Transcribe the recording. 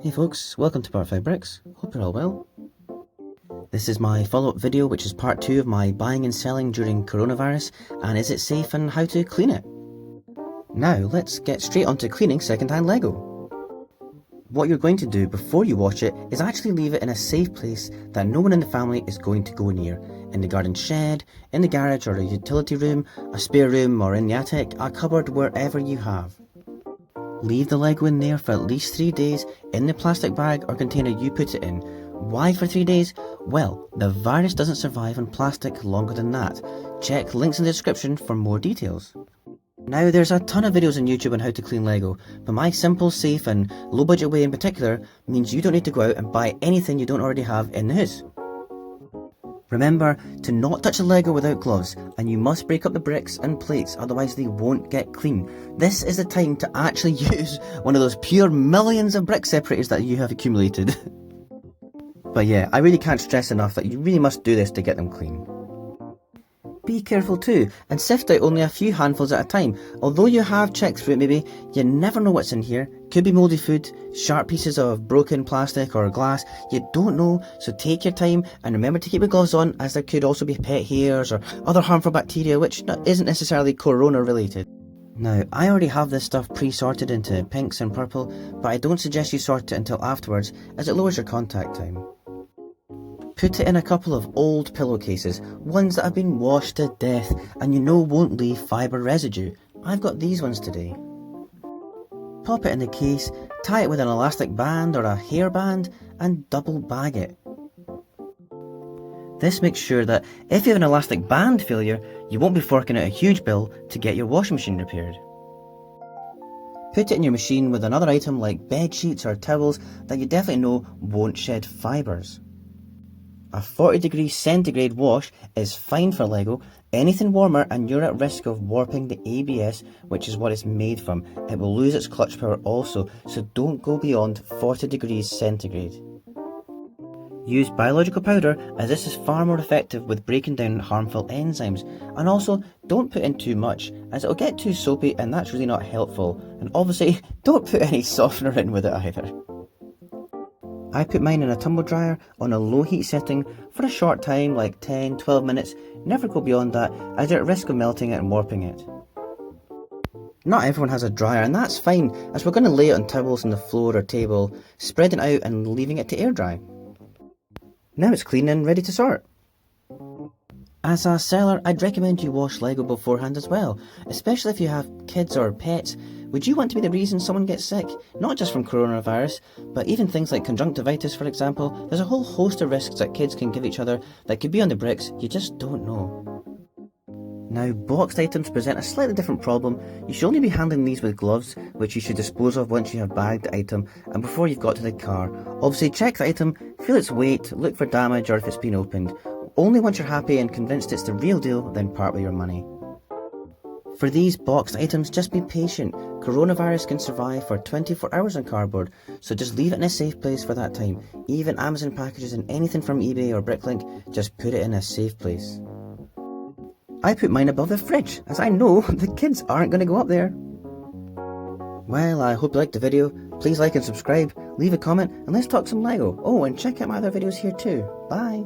Hey folks, welcome to Part 5 Bricks. Hope you're all well. This is my follow-up video, which is part 2 of my buying and selling during coronavirus, and is it safe and how to clean it. Now let's get straight onto cleaning second-hand Lego. What you're going to do before you wash it is actually leave it in a safe place that no one in the family is going to go near. In the garden shed, in the garage or a utility room, a spare room or in the attic, a cupboard, wherever you have. Leave the Lego in there for at least 3 days in the plastic bag or container you put it in. Why for 3 days? Well, the virus doesn't survive on plastic longer than that. Check links in the description for more details. Now there's a ton of videos on YouTube on how to clean Lego, but my simple, safe and low budget way in particular means you don't need to go out and buy anything you don't already have in the house. Remember to not touch the Lego without gloves, and you must break up the bricks and plates, otherwise they won't get clean. This is the time to actually use one of those pure millions of brick separators that you have accumulated. But yeah, I really can't stress enough that you really must do this to get them clean. Be careful too, and sift out only a few handfuls at a time. Although you have checked through it maybe, you never know what's in here. Could be mouldy food, sharp pieces of broken plastic or glass, you don't know, so take your time and remember to keep your gloves on, as there could also be pet hairs or other harmful bacteria which isn't necessarily corona related. Now, I already have this stuff pre-sorted into pinks and purple, but I don't suggest you sort it until afterwards, as it lowers your contact time. Put it in a couple of old pillowcases, ones that have been washed to death and you know won't leave fibre residue. I've got these ones today. Pop it in the case, tie it with an elastic band or a hairband and double bag it. This makes sure that if you have an elastic band failure, you won't be forking out a huge bill to get your washing machine repaired. Put it in your machine with another item like bed sheets or towels that you definitely know won't shed fibres. A 40°C wash is fine for Lego. Anything warmer and you're at risk of warping the ABS, which is what it's made from. It will lose its clutch power also, so don't go beyond 40°C. Use biological powder, as this is far more effective with breaking down harmful enzymes. And also, don't put in too much, as it'll get too soapy and that's really not helpful. And obviously, don't put any softener in with it either. I put mine in a tumble dryer on a low heat setting for a short time, like 10-12 minutes. Never go beyond that, as you're at risk of melting it and warping it. Not everyone has a dryer, and that's fine, as we're going to lay it on towels on the floor or table, spreading it out and leaving it to air dry. Now it's clean and ready to sort. As a seller, I'd recommend you wash Lego beforehand as well, especially if you have kids or pets. Would you want to be the reason someone gets sick? Not just from coronavirus, but even things like conjunctivitis, for example. There's a whole host of risks that kids can give each other that could be on the bricks, you just don't know. Now, boxed items present a slightly different problem. You should only be handling these with gloves, which you should dispose of once you have bagged the item and before you've got to the car. Obviously, check the item, feel its weight, look for damage or if it's been opened. Only once you're happy and convinced it's the real deal, then part with your money. For these boxed items, just be patient. Coronavirus can survive for 24 hours on cardboard, so just leave it in a safe place for that time. Even Amazon packages and anything from eBay or Bricklink, just put it in a safe place. I put mine above the fridge, as I know the kids aren't going to go up there. Well, I hope you liked the video. Please like and subscribe, leave a comment, and let's talk some Lego. Oh, and check out my other videos here too. Bye!